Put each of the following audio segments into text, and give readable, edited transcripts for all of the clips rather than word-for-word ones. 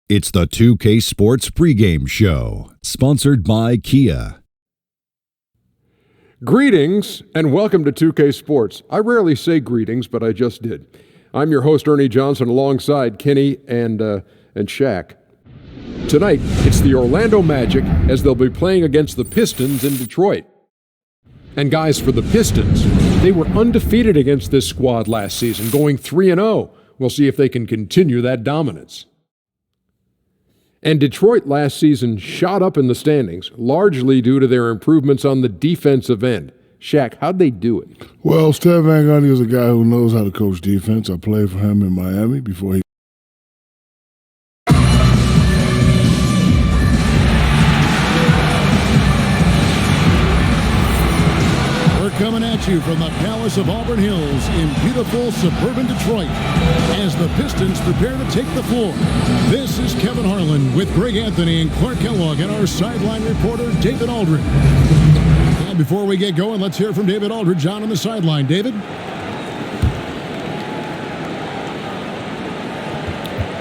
It's the 2K Sports pregame show, sponsored by Kia. Greetings and welcome to 2K Sports. I rarely say greetings, but I just did. I'm your host, Ernie Johnson, alongside Kenny and Shaq. Tonight, it's the Orlando Magic as they'll be playing against the Pistons in Detroit. And guys, for the Pistons, they were undefeated against this squad last season, going 3-0. We'll see if they can continue that dominance. And Detroit last season shot up in the standings, largely due to their improvements on the defensive end. Shaq, how'd they do it? Well, Stan Van Gundy is a guy who knows how to coach defense. I played for him in Miami before he... Coming at you from the Palace of Auburn Hills in beautiful suburban Detroit as the Pistons prepare to take the floor. This is Kevin Harlan with Greg Anthony and Clark Kellogg and our sideline reporter, David Aldridge. And before we get going, let's hear from David Aldridge on the sideline. David?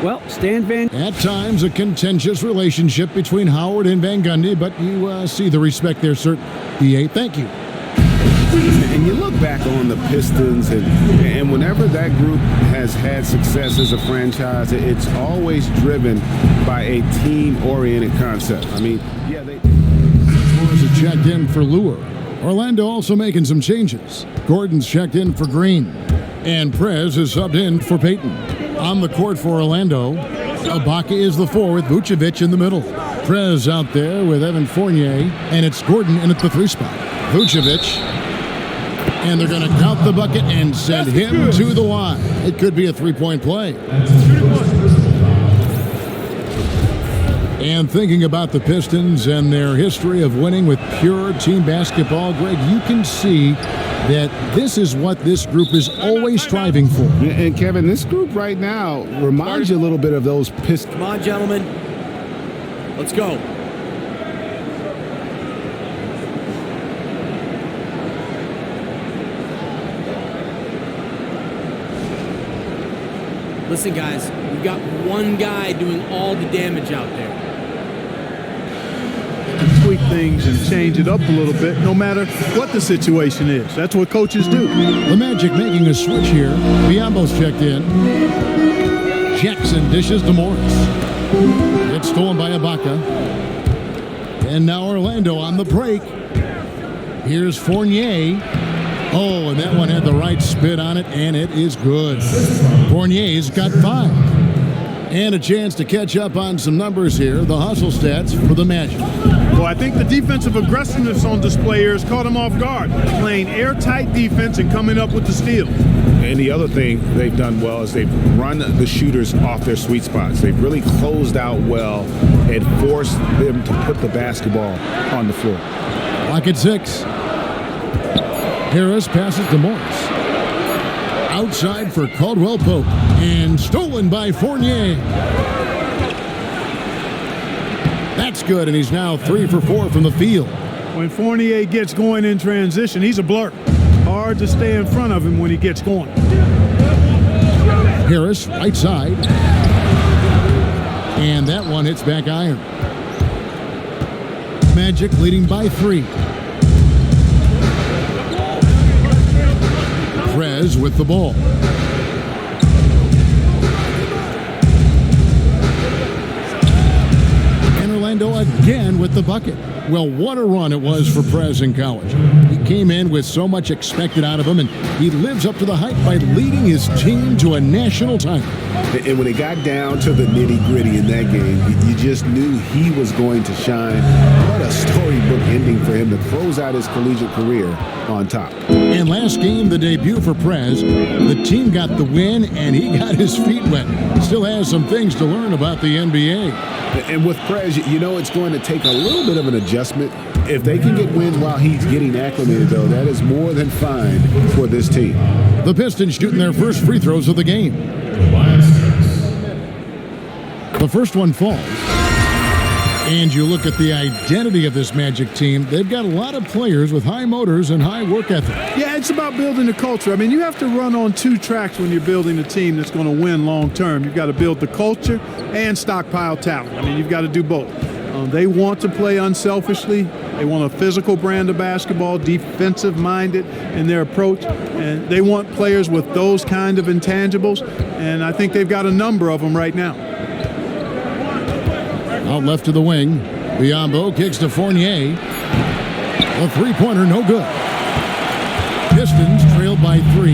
Well, Stan Van... At times, a contentious relationship between Howard and Van Gundy, but you see the respect there, sir. BA, thank you. And you look back on the Pistons, and whenever that group has had success as a franchise, it's always driven by a team-oriented concept. I mean, yeah, they... Flores are checked in for Lure. Orlando also making some changes. Gordon's checked in for Green. And Prez is subbed in for Payton. On the court for Orlando, Ibaka is the 4 with Vucevic in the middle. Prez out there with Evan Fournier, and it's Gordon in at the 3 spot. Vucevic... And they're going to count the bucket and send him to the line. It could be a three-point play. And thinking about the Pistons and their history of winning with pure team basketball, Greg, you can see that this is what this group is always striving for. And Kevin, this group right now reminds you a little bit of those Pistons. Come on, gentlemen. Let's go. Listen, guys, we've got one guy doing all the damage out there. To tweak things and change it up a little bit, no matter what the situation is. That's what coaches do. The Magic making a switch here. Biombo's checked in. Jackson dishes to Morris. It's stolen by Ibaka. And now Orlando on the break. Here's Fournier. Oh, and that one had the right spin on it, and it is good. Fournier's got 5. And a chance to catch up on some numbers here, the hustle stats for the Magic. Well, I think the defensive aggressiveness on display here has caught them off guard, playing airtight defense and coming up with the steal. And the other thing they've done well is they've run the shooters off their sweet spots. They've really closed out well and forced them to put the basketball on the floor. Clock at 6. Harris passes to Morris. Outside for Caldwell Pope. And stolen by Fournier. That's good, and he's now 3 for 4 from the field. When Fournier gets going in transition, he's a blur. Hard to stay in front of him when he gets going. Harris, right side. And that one hits back iron. Magic leading by 3. Prez with the ball. And Orlando again with the bucket. Well, what a run it was for Prez in college. He came in with so much expected out of him, and he lives up to the hype by leading his team to a national title. And when it got down to the nitty-gritty in that game, you just knew he was going to shine. What a storybook ending for him to close out his collegiate career on top. And last game, the debut for Prez, the team got the win, and he got his feet wet. Still has some things to learn about the NBA. And with Prez, you know it's going to take a little bit of an adjustment. If they can get wins while he's getting acclimated, though, that is more than fine for this team. The Pistons shooting their first free throws of the game. The first one falls. And you look at the identity of this Magic team, they've got a lot of players with high motors and high work ethic. Yeah, it's about building the culture. I mean, you have to run on two tracks when you're building a team that's going to win long term. You've got to build the culture and stockpile talent. I mean, you've got to do both. They want to play unselfishly. They want a physical brand of basketball, defensive-minded in their approach. And they want players with those kind of intangibles. And I think they've got a number of them right now. Out left to the wing. Biombo kicks to Fournier. A three-pointer, no good. Pistons trailed by 3.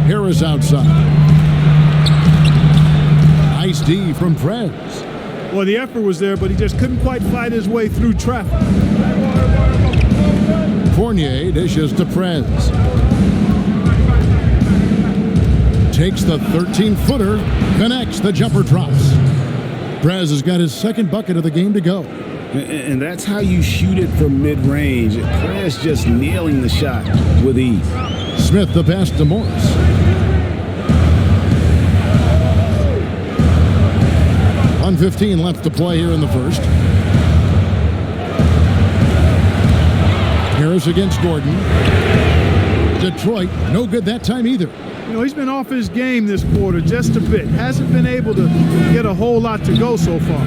Harris outside. Nice D from Prez. Well, the effort was there, but he just couldn't quite fight his way through traffic. Fournier dishes to Prez. Takes the 13-footer, connects, the jumper drops. Prez has got his second bucket of the game to go. And that's how you shoot it from mid-range. Prez just nailing the shot with ease. Smith the pass to Morris. .115 left to play here in the first. Harris against Gordon. Detroit, no good that time either. You know, he's been off his game this quarter just a bit. Hasn't been able to get a whole lot to go so far.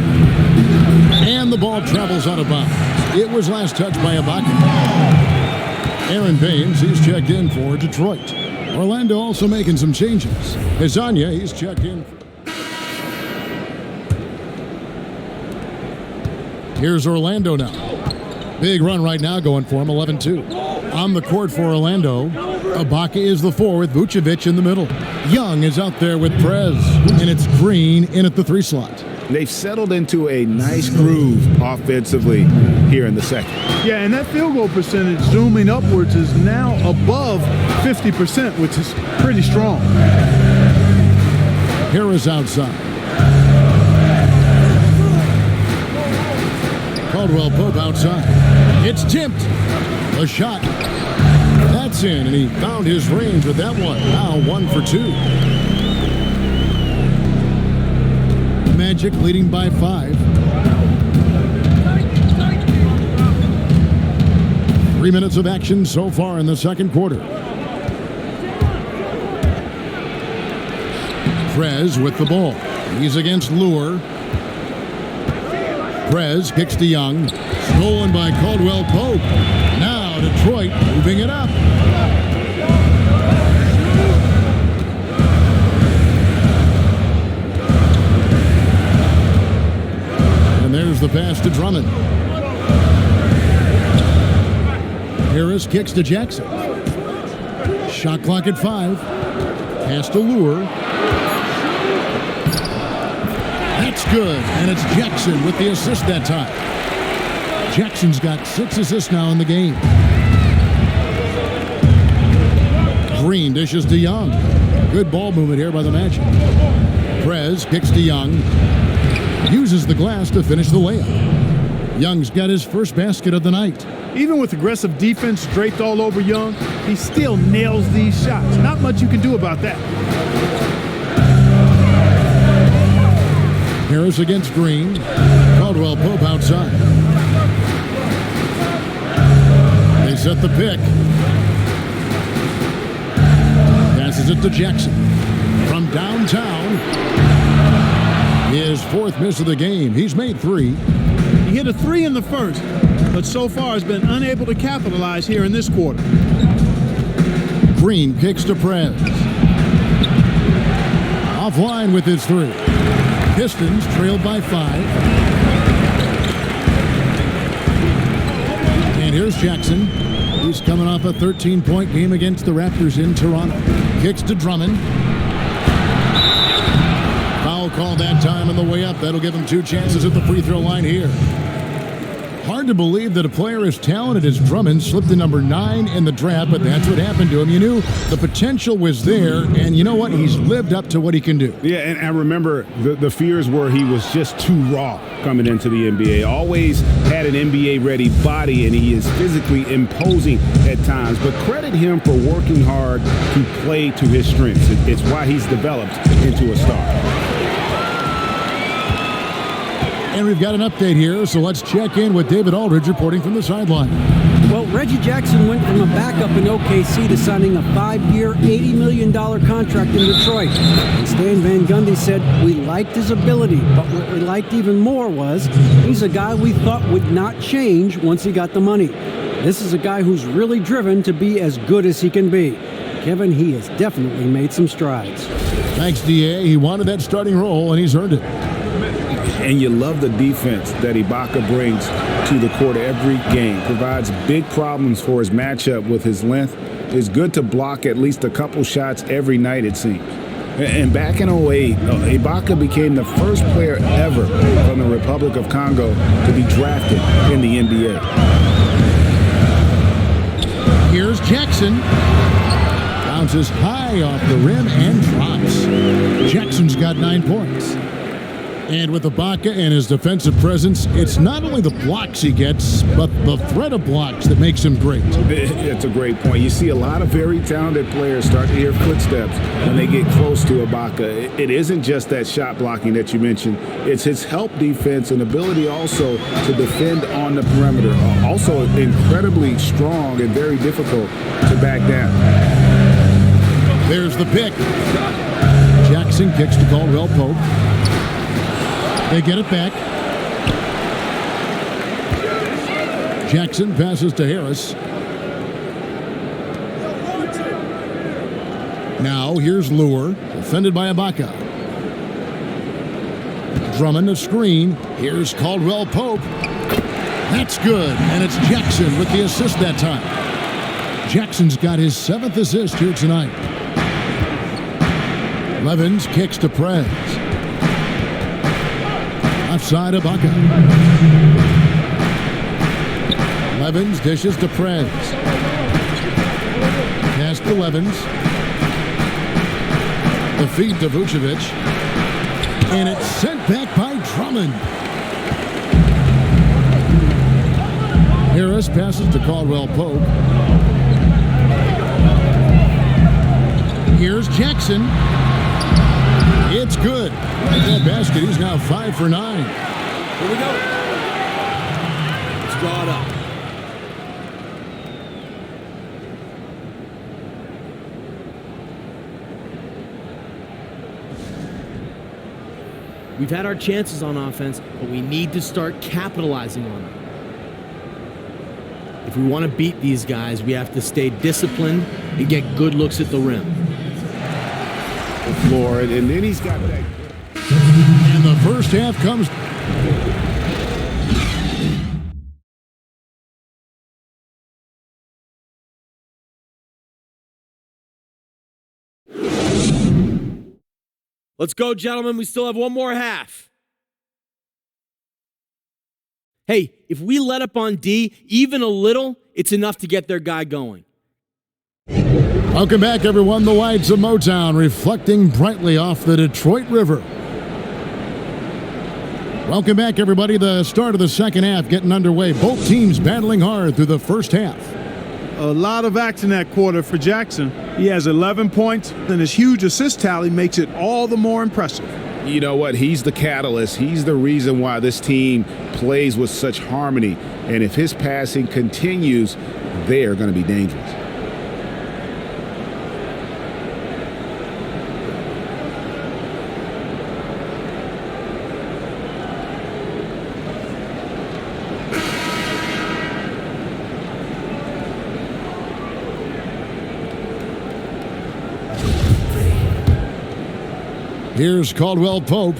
And the ball travels out of bounds. It was last touched by Ibaka. Aaron Baines, he's checked in for Detroit. Orlando also making some changes. Hezonja, he's checked in. Here's Orlando now. Big run right now going for him, 11-2. On the court for Orlando, Ibaka is the 4 with Vucevic in the middle. Young is out there with Prez, and it's Green in at the 3 slot. They've settled into a nice groove offensively here in the second. Yeah, and that field goal percentage zooming upwards is now above 50%, which is pretty strong. Harris outside. Caldwell Pope outside. It's tipped. A shot. That's in, and he found his range with that one. Now 1 for 2. Magic leading by 5. 3 minutes of action so far in the second quarter. Prez with the ball. He's against Lure. Prez kicks to Young. Stolen by Caldwell Pope. Now Detroit moving it up. And there's the pass to Drummond. Harris kicks to Jackson. Shot clock at 5. Pass to Lure. That's good, and it's Jackson with the assist that time. Jackson's got 6 assists now in the game. Green dishes to Young. Good ball movement here by the Magic. Prez kicks to Young. Uses the glass to finish the layup. Young's got his first basket of the night. Even with aggressive defense draped all over Young, he still nails these shots. Not much you can do about that. Harris against Green. Caldwell Pope outside. They set the pick. Passes it to Jackson. From downtown. His 4th miss of the game. He's made 3. He hit a 3 in the first, but so far has been unable to capitalize here in this quarter. Green kicks to Prez. Offline with his 3. Pistons trailed by 5. And here's Jackson. He's coming off a 13-point game against the Raptors in Toronto. Kicks to Drummond. Foul call that time on the way up. That'll give him 2 chances at the free throw line here. Hard to believe that a player as talented as Drummond slipped to number 9 in the draft, but that's what happened to him. You knew the potential was there, and you know what? He's lived up to what he can do. Yeah, and I remember the fears were he was just too raw coming into the NBA. Always had an NBA-ready body, and he is physically imposing at times. But credit him for working hard to play to his strengths. It's why he's developed into a star. we've got an update here, so let's check in with David Aldridge reporting from the sideline. Well, Reggie Jackson went from a backup in OKC to signing a 5-year, $80 million contract in Detroit. And Stan Van Gundy said, "We liked his ability, but what we liked even more was he's a guy we thought would not change once he got the money. This is a guy who's really driven to be as good as he can be." Kevin, he has definitely made some strides. Thanks, D.A. He wanted that starting role, and he's earned it. And you love the defense that Ibaka brings to the court every game. Provides big problems for his matchup with his length. Is good to block at least a couple shots every night, it seems. And back in 08, Ibaka became the first player ever from the Republic of Congo to be drafted in the NBA. Here's Jackson. Bounces high off the rim and drops. Jackson's got 9 points. And with Ibaka and his defensive presence, it's not only the blocks he gets, but the threat of blocks that makes him great. It's a great point. You see a lot of very talented players start to hear footsteps when they get close to Ibaka. It isn't just that shot blocking that you mentioned. It's his help defense and ability also to defend on the perimeter. Also incredibly strong and very difficult to back down. There's the pick. Jackson kicks to Caldwell Pope. They get it back. Jackson passes to Harris. Now here's Lure, defended by Ibaka. Drummond a screen. Here's Caldwell Pope. That's good, and it's Jackson with the assist that time. Jackson's got his 7th assist here tonight. Levens kicks to Prez. Outside Ibaka. Levens dishes to Prez. Pass to Levens. The feed to Vucevic. And it's sent back by Drummond. Harris passes to Caldwell Pope. Here's Jackson. It's good. With that basket, he's now 5 for 9. Here we go. Let's draw it up. We've had our chances on offense, but we need to start capitalizing on them. If we want to beat these guys, we have to stay disciplined and get good looks at the rim. The floor, and then he's got that. And the first half comes. Let's go, gentlemen. We still have one more half. Hey, if we let up on D even a little, it's enough to get their guy going. Welcome back, everyone. The lights of Motown reflecting brightly off the Detroit River. Welcome back, everybody. The start of the second half getting underway. Both teams battling hard through the first half. A lot of action that quarter for Jackson. He has 11 points, and his huge assist tally makes it all the more impressive. You know what? He's the catalyst. He's the reason why this team plays with such harmony. And if his passing continues, they are going to be dangerous. Here's Caldwell Pope.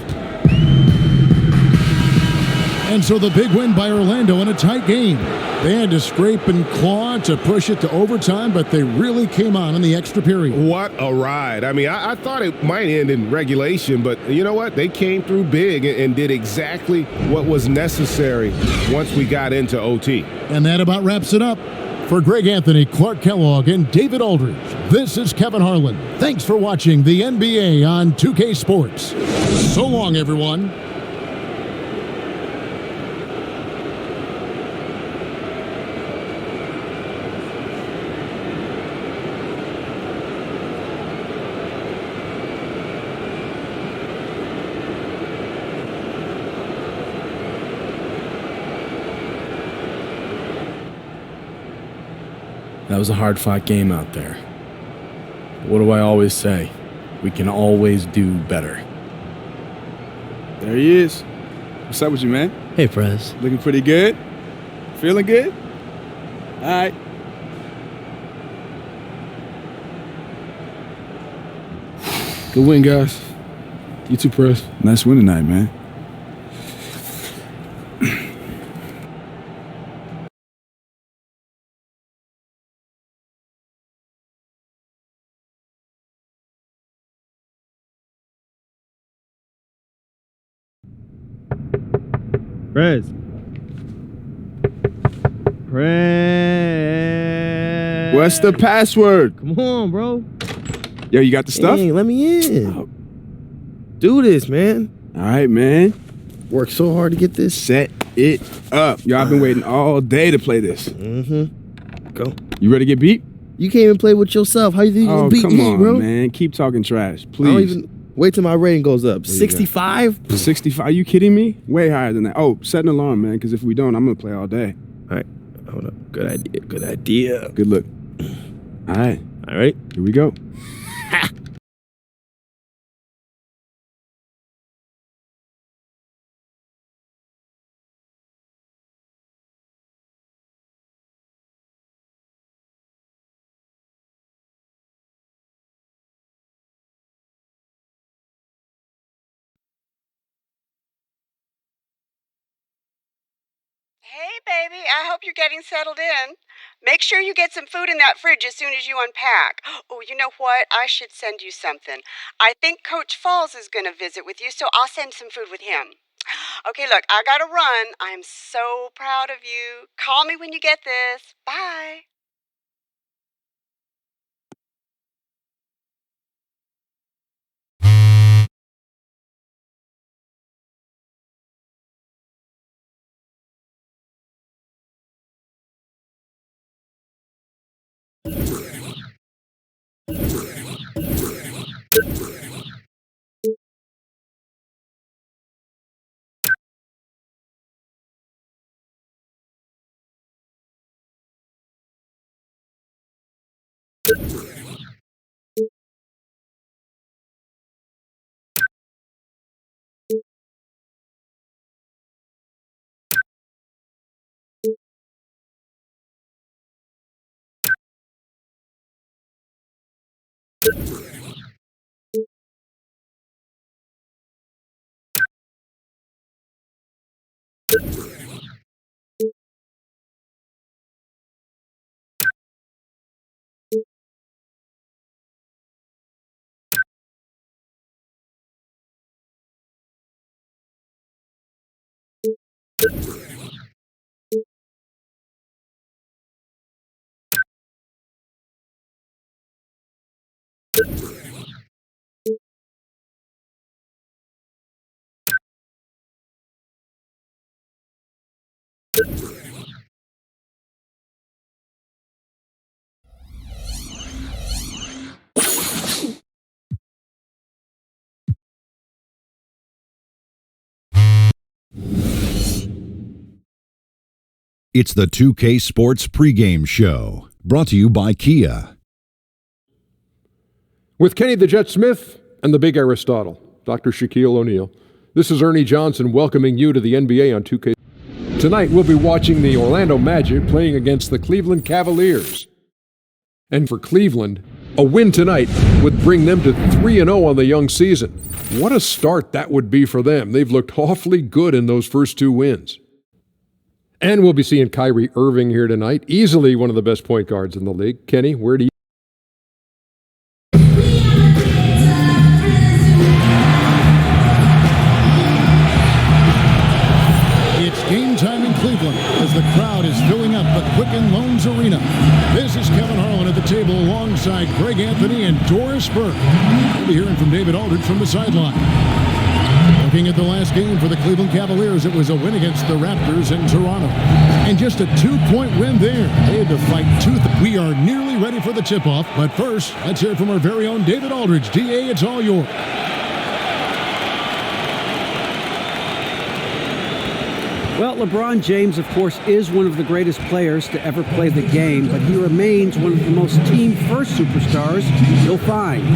And so the big win by Orlando in a tight game. They had to scrape and claw to push it to overtime, but they really came on in the extra period. What a ride. I mean, I thought it might end in regulation, but you know what? They came through big and did exactly what was necessary once we got into OT. And that about wraps it up. For Greg Anthony, Clark Kellogg, and David Aldridge, this is Kevin Harlan. Thanks for watching the NBA on 2K Sports. So long, everyone. That was a hard-fought game out there. What do I always say? We can always do better. There he is. What's up with you, man? Hey, Prez. Looking pretty good? Feeling good? All right. Good win, guys. You too, Press. Nice win tonight, man. Prez. What's the password? Come on, bro. Yo, you got the stuff? Hey, let me in. Do this, man. All right, man. Worked so hard to get this. Set it up. Yo, I've been waiting all day to play this. Go. You ready to get beat? You can't even play with yourself. How you think you gonna beat come me, on, bro? man. Keep talking trash, I don't please. even wait till my rating goes up. 65? 65? Are you kidding me? Way higher than that. Oh, set an alarm, man, because if we don't, I'm going to play all day. All right. Hold up. Good idea. Good idea. Good look. All right. All right. Here we go. Hey, baby, I hope you're getting settled in. Make sure you get some food in that fridge as soon as you unpack. Oh, you know what? I should send you something. I think Coach Falls is going to visit with you, so I'll send some food with him. Okay, look, I got to run. I'm so proud of you. Call me when you get this. Bye. It's the 2K Sports pregame show, brought to you by Kia. With Kenny the Jet Smith and the Big Aristotle, Dr. Shaquille O'Neal. This is Ernie Johnson welcoming you to the NBA on 2K. Tonight we'll be watching the Orlando Magic playing against the Cleveland Cavaliers. And for Cleveland, a win tonight would bring them to 3-0 on the young season. What a start that would be for them. They've looked awfully good in those first two wins. And we'll be seeing Kyrie Irving here tonight, easily one of the best point guards in the league. Kenny, where do you... It's game time in Cleveland as the crowd is filling up the Quicken Loans Arena. This is Kevin Harlan at the table alongside Greg Anthony and Doris Burke. We'll be hearing from David Aldridge from the sideline. Looking at the last game for the Cleveland Cavaliers, it was a win against the Raptors in Toronto. And just a 2-point win there. They had to fight tooth. We are nearly ready for the tip-off. But first, let's hear from our very own David Aldridge. DA, it's all yours. Well, LeBron James, of course, is one of the greatest players to ever play the game, but he remains one of the most team-first superstars you'll find.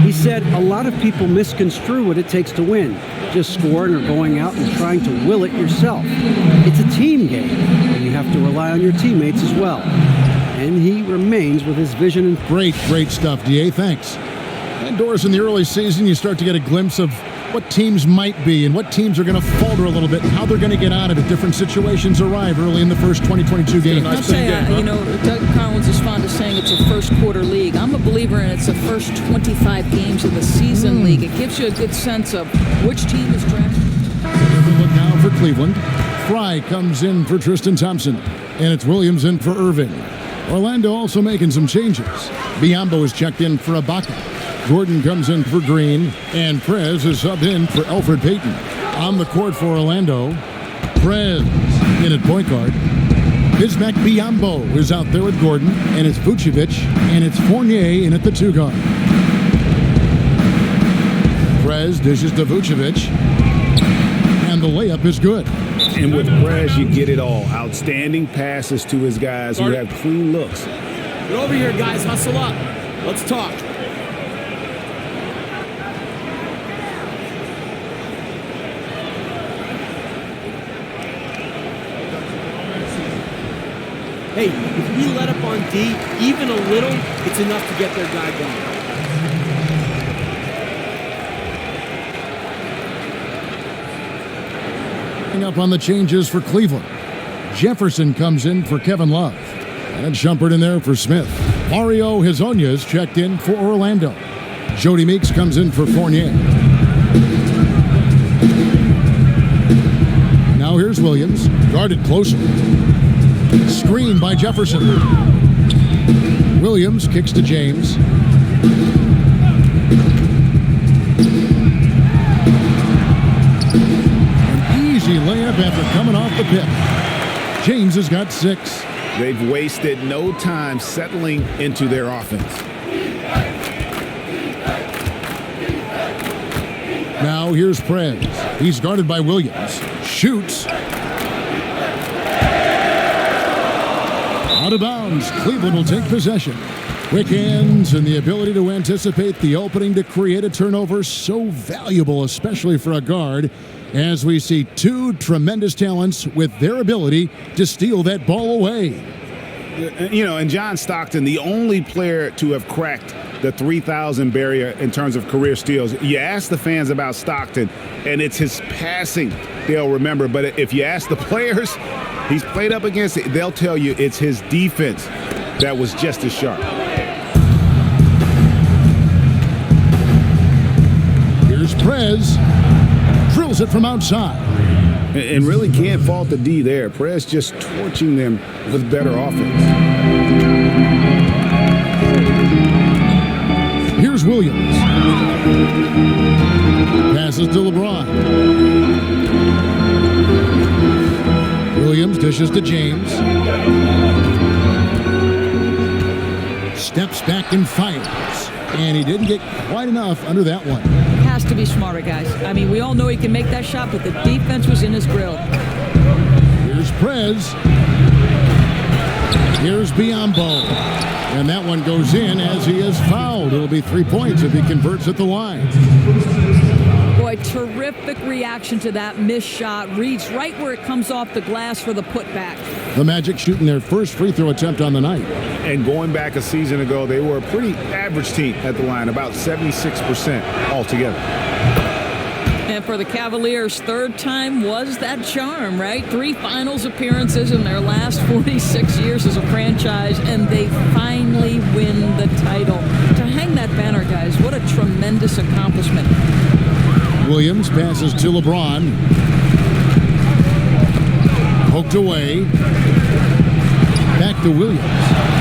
He said a lot of people misconstrue what it takes to win, just scoring or going out and trying to will it yourself. It's a team game, and you have to rely on your teammates as well. And he remains with his vision. And Great stuff, D.A. Thanks. Indoors in the early season, you start to get a glimpse of what teams might be and what teams are going to falter a little bit and how they're going to get out of it. Different situations arrive early in the first 2022 game. I'll tell you, Doug Collins is fond of saying it's a first quarter league. I'm a believer in it's a first 25 games of the season league. It gives you a good sense of which team is drafted. Look now for Cleveland. Fry comes in for Tristan Thompson, and it's Williams in for Irving. Orlando also making some changes. Biyombo is checked in for Ibaka. Gordon comes in for Green, and Prez is subbed in for Elfrid Payton. On the court for Orlando, Prez in at point guard. Bismack Biyombo is out there with Gordon, and it's Vucevic, and it's Fournier in at the 2 guard. Prez dishes to Vucevic, and the layup is good. And with Prez, you get it all. Outstanding passes to his guys who have clean looks. Get over here, guys. Hustle up. Let's talk. Hey, if we let up on D, even a little, it's enough to get their guy going. Up on the changes for Cleveland. Jefferson comes in for Kevin Love. And it's Shumpert in there for Smith. Mario Hezonja's checked in for Orlando. Jody Meeks comes in for Fournier. Now here's Williams, guarded closer. Screen by Jefferson. Williams kicks to James. Layup after coming off the pick. James has got 6. They've wasted no time settling into their offense. Now here's Prez. He's guarded by Williams. Shoots. Out of bounds. Cleveland will take possession. Quick hands and the ability to anticipate the opening to create a turnover, so valuable, especially for a guard, as we see 2 tremendous talents with their ability to steal that ball away. And John Stockton, the only player to have cracked the 3,000 barrier in terms of career steals. You ask the fans about Stockton, and it's his passing they'll remember. But if you ask the players he's played up against, they'll tell you it's his defense that was just as sharp. Here's Prez. Drills it from outside. And really can't fault the D there. Prez just torching them with better offense. Here's Williams. Passes to LeBron. Williams dishes to James. Steps back and fires. And he didn't get quite enough under that one. Has to be smarter, guys. I mean, we all know he can make that shot, but the defense was in his grill. Here's Prez. Here's Biyombo. And that one goes in as he is fouled. It'll be 3 points if he converts at the line. Boy, terrific reaction to that missed shot. Reads right where it comes off the glass for the putback. The Magic shooting their first free throw attempt on the night. And going back a season ago, they were a pretty average team at the line, about 76% altogether. And for the Cavaliers, 3rd time was that charm, right? 3 finals appearances in their last 46 years as a franchise, and they finally win the title. To hang that banner, guys, what a tremendous accomplishment. Williams passes to LeBron. Poked away. Back to Williams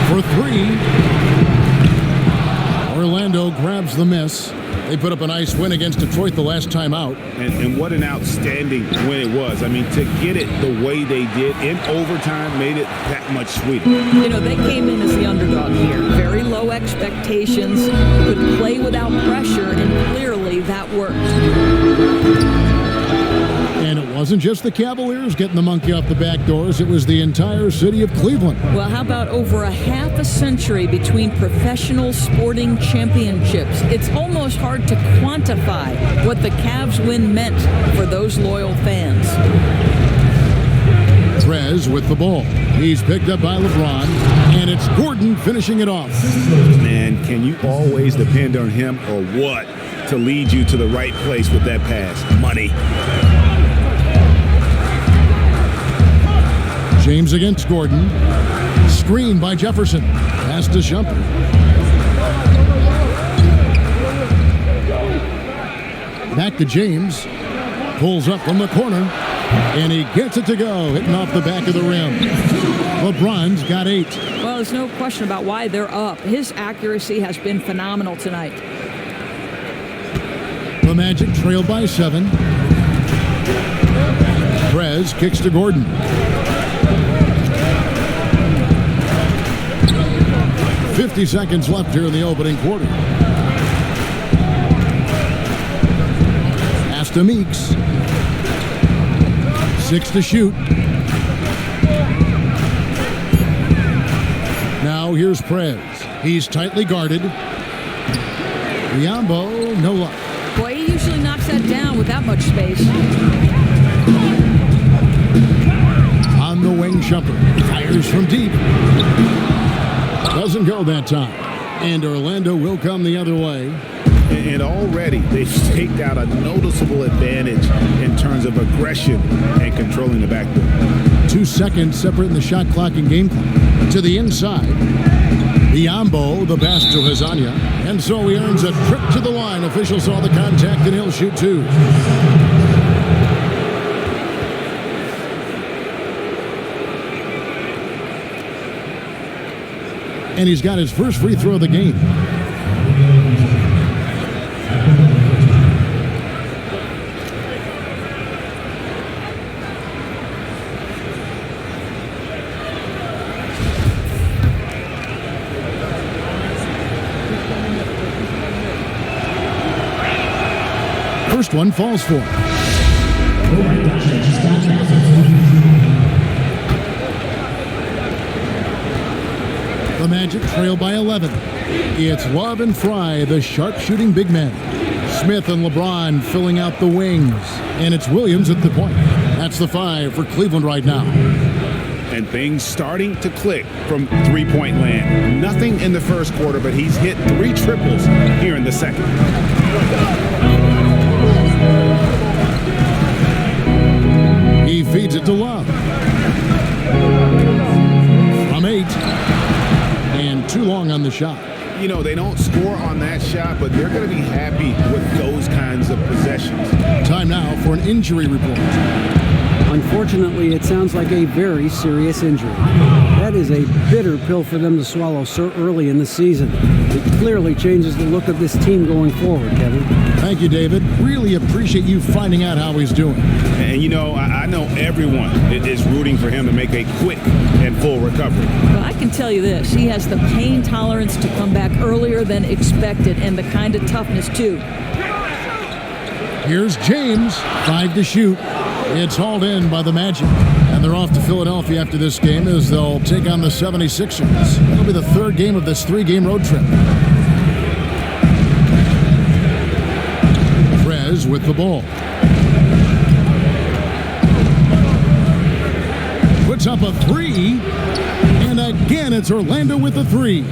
for 3. Orlando grabs the miss. They put up a nice win against Detroit the last time out. And what an outstanding win it was. I mean, to get it the way they did in overtime made it that much sweeter. You know, they came in as the underdog here. Very low expectations, could play without pressure, and clearly that worked. And it wasn't just the Cavaliers getting the monkey off the back doors. It was the entire city of Cleveland. Well, how about over a half a century between professional sporting championships? It's almost hard to quantify what the Cavs win meant for those loyal fans. Trez with the ball. He's picked up by LeBron, and it's Gordon finishing it off. Man, can you always depend on him or what to lead you to the right place with that pass? Money. James against Gordon. Screen by Jefferson. Pass to Shumpert. Back to James. Pulls up from the corner. And he gets it to go, hitting off the back of the rim. LeBron's got 8. Well, there's no question about why they're up. His accuracy has been phenomenal tonight. The Magic trail by 7. Trez kicks to Gordon. "50 seconds left here in the opening quarter. Pass to Meeks. 6 to shoot. Now here's Prez. He's tightly guarded. Biombo, no luck. Boy, he usually knocks that down with that much space. On the wing, Shumpert fires from deep. Doesn't go that time. And Orlando will come the other way. And already they've staked out a noticeable advantage in terms of aggression and controlling the backcourt. 2 seconds separating the shot clock and game clock. To the inside. Biombo, the pass to Hazanya. And so he earns a trip to the line. Officials saw the contact and he'll shoot 2. And he's got his first free throw of the game. First one falls for him. The Magic trail by 11. It's Love and Fry, the sharpshooting big men. Smith and LeBron filling out the wings. And it's Williams at the point. That's the 5 for Cleveland right now. And things starting to click from three-point land. Nothing in the first quarter, but he's hit 3 triples here in the second. He feeds it to Love. From 8. And too long on the shot. You know, they don't score on that shot, but they're going to be happy with those kinds of possessions. Time now for an injury report. Unfortunately, it sounds like a very serious injury. That is a bitter pill for them to swallow so early in the season. It clearly changes the look of this team going forward, Kevin. Thank you, David. Really appreciate you finding out how he's doing. And, you know, I know everyone is rooting for him to make a quick and full recovery. Well, I can tell you this. He has the pain tolerance to come back earlier than expected, and the kind of toughness, too. Here's James. 5 to shoot. It's hauled in by the Magic. And they're off to Philadelphia after this game as they'll take on the 76ers. It'll be the 3rd game of this 3-game road trip. Trez with the ball. Puts up a 3. And again, it's Orlando with the 3.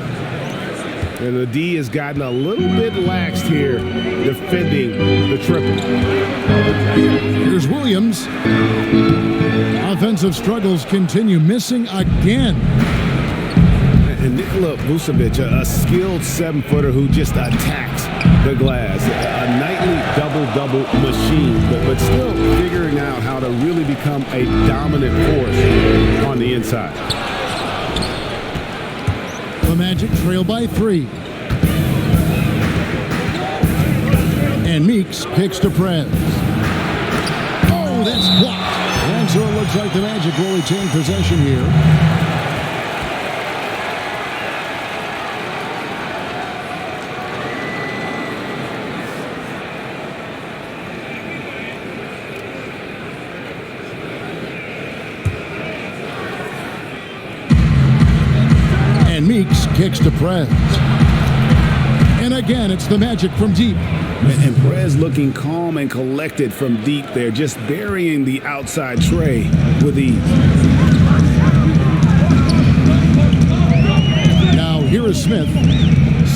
And the D has gotten a little bit laxed here defending the triple. Here's Williams. Offensive struggles continue, missing again. And Nikola Vucevic, a skilled 7-footer who just attacks the glass. A nightly double-double machine, but still figuring out how to really become a dominant force on the inside. The Magic trail by 3. And Meeks kicks to Prez. Oh, that's blocked. And so it looks like the Magic will retain possession here. Weeks kicks to Prez. And again, it's the Magic from deep. And Perez looking calm and collected from deep there, just burying the outside tray with ease. Now here is Smith.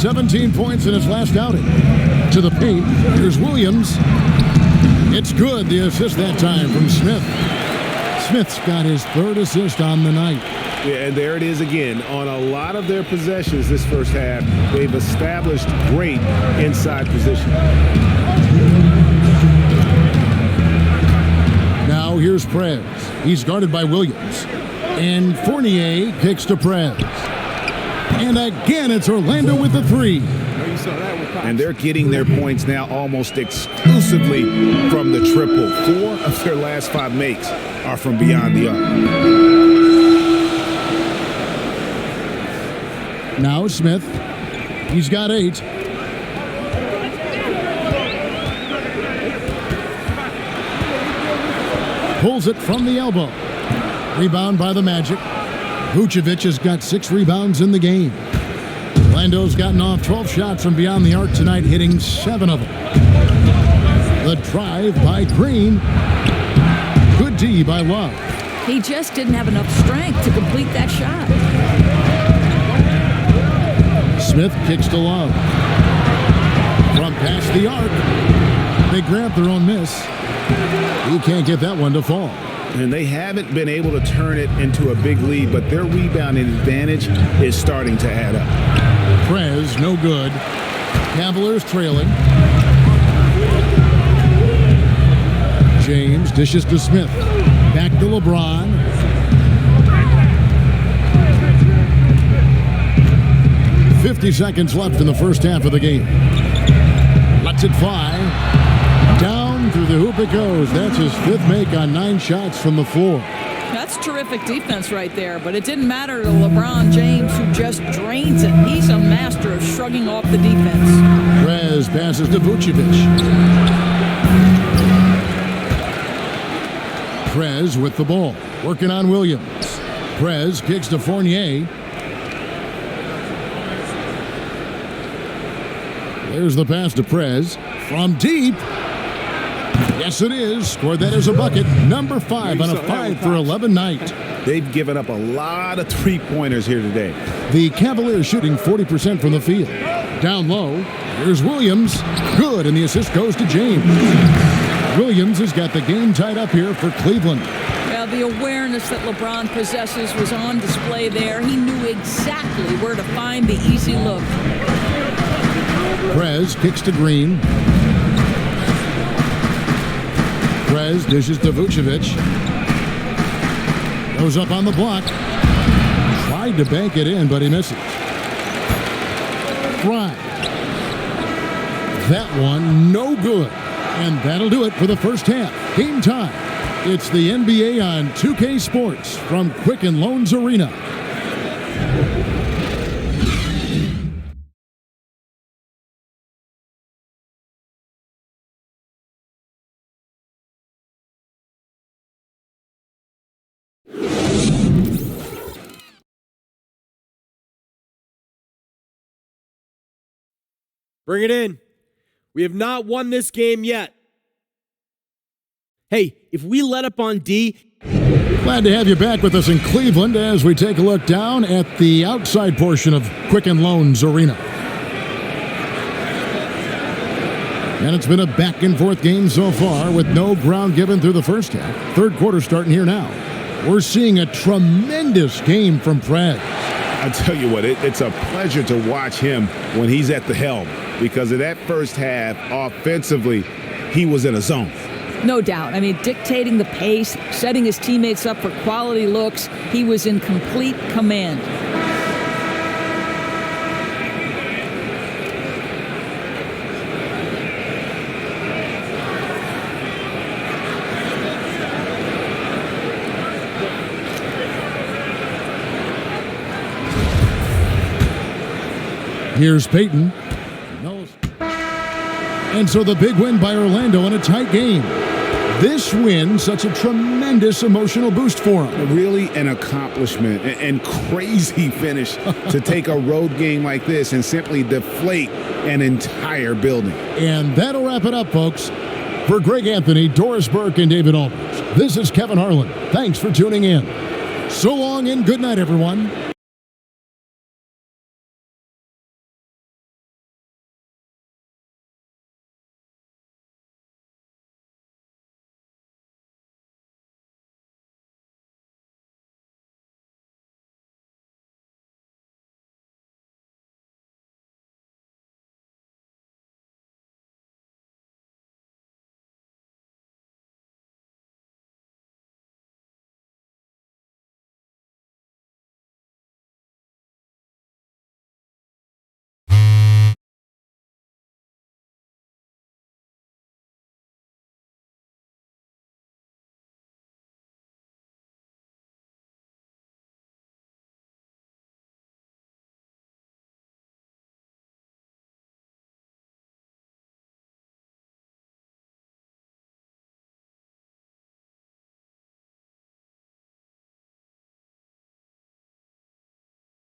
17 points in his last outing. To the paint, here's Williams. It's good, the assist that time from Smith. Smith's got his third assist on the night. Yeah, and there it is again. On a lot of their possessions this first half, they've established great inside position. Now here's Prez. He's guarded by Williams. And Fournier kicks to Prez. And again, it's Orlando with the three. And they're getting their points now almost exclusively from the triple. 4 of their last 5 makes are from beyond the arc. Now Smith. He's got 8. Pulls it from the elbow. Rebound by the Magic. Vucevic has got 6 rebounds in the game. Orlando's gotten off 12 shots from beyond the arc tonight, hitting 7 of them. The drive by Green. Good D by Love. He just didn't have enough strength to complete that shot. Smith kicks to Love. From past the arc. They grab their own miss. He can't get that one to fall. And they haven't been able to turn it into a big lead, but their rebounding advantage is starting to add up. Prez, no good. Cavaliers trailing. James dishes to Smith. Back to LeBron. .50 seconds left in the first half of the game. Lets it fly. Down through the hoop it goes. That's his 5th make on 9 shots from the floor. That's terrific defense right there, but it didn't matter to LeBron James, who just drains it. He's a master of shrugging off the defense. Prez passes to Vucevic. Prez with the ball, working on Williams. Prez kicks to Fournier. There's the pass to Prez. From deep. Yes, it is. Scored that as a bucket. Number 5 on a 5 for 11 night. They've given up a lot of 3-pointers here today. The Cavaliers shooting 40% from the field. Down low. Here's Williams. Good, and the assist goes to James. Williams has got the game tied up here for Cleveland. Well, the awareness that LeBron possesses was on display there. He knew exactly where to find the easy look. Prez kicks to Green. Prez dishes to Vucevic. Goes up on the block. Tried to bank it in, but he misses. Right. That one, no good. And that'll do it for the first half. Game time. It's the NBA on 2K Sports from Quicken Loans Arena. Bring it in. We have not won this game yet. Hey, if we let up on D... Glad to have you back with us in Cleveland as we take a look down at the outside portion of Quicken Loans Arena. And it's been a back-and-forth game so far with no ground given through the first half. Third quarter starting here now. We're seeing a tremendous game from Prez. I tell you what, it's a pleasure to watch him when he's at the helm, because of that first half, offensively, he was in a zone. No doubt. I mean, dictating the pace, setting his teammates up for quality looks. He was in complete command. Here's Payton. And so the big win by Orlando in a tight game. this win such a tremendous emotional boost for him. Really an accomplishment and crazy finish to take a road game like this and simply deflate an entire building. And that'll wrap it up, folks. For Greg Anthony, Doris Burke, and David Aldridge, this is Kevin Harlan. Thanks for tuning in. So long and good night, everyone.